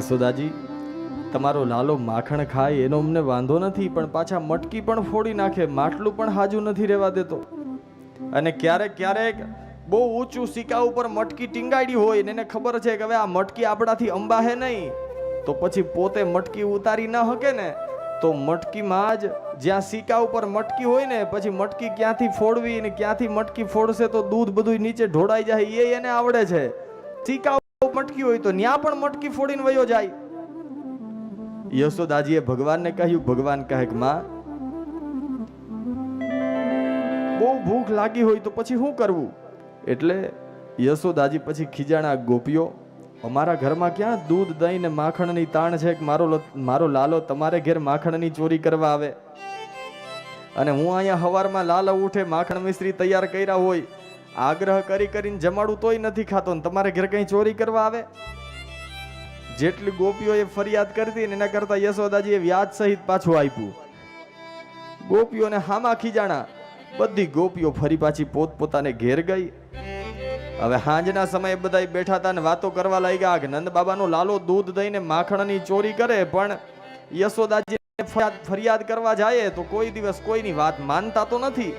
યશોદાજી, તમારો લાલો માખણ ખાય એનો અમને વાંધો નથી, પણ પાછા મટકી પણ ફોડી નાખે, માટલું પણ હાજુ નથી રહેવા દેતો. અને ક્યારેક ક્યારેક બહુ ઊંચું સિક્કા ઉપર મટકી ટીંગાડી હોય ને એને ખબર છે કે હવે આ મટકી આપણાથી અંબાહે નહીં, તો પછી પોતે મટકી ઉતારી ન શકે ને, તો મટકીમાં જ જ્યાં સિક્કા ઉપર મટકી હોય ને, પછી મટકી ક્યાંથી ફોડવી ને ક્યાંથી મટકી ફોડશે તો દૂધ બધું નીચે ઢોળાઈ જાય એ એને આવડે છે. સિક્કા ઉપર મટકી હોય તો ત્યાં પણ મટકી ફોડીને વયો જાય. યશોદાજીએ ભગવાનને કહ્યું. ભગવાન કહે કે માં, બહુ ભૂખ લાગી હોય તો પછી શું કરવું? એટલે યશોદાજી પછી ખીજાણા, ગોપીઓ, અમારા ઘરમાં ક્યાં દૂધ દહીં ને માખણની તાણ છે કે મારો લાલો તમારે ઘેર માખણની ચોરી કરવા આવે? અને હું અહીંયા હવારમાં લાલો ઉઠે માખણ મિશ્રી તૈયાર કર્યા હોય, આગ્રહ કરીને જમાડું તોય નથી ખાતો ને તમારે ઘેર કઈ ચોરી કરવા આવે? જેટલી ગોપીઓએ ફરિયાદ કરતી ને એના કરતા યશોદાજીએ વ્યાજ સહિત પાછું આપ્યું. ગોપીઓને હામા ખીજાણા. બધી ગોપીઓ ફરી પાછી પોતપોતાને ઘેર ગઈ. હવે સાંજના સમયે બધા બેઠા હતા ને વાતો કરવા લાગ્યા કે નંદ બાબાનો લાલો દૂધ દઈને માખણની ચોરી કરે, પણ યશોદાજી ફરિયાદ કરવા જાય તો કોઈ દિવસ કોઈની વાત માનતા તો નથી.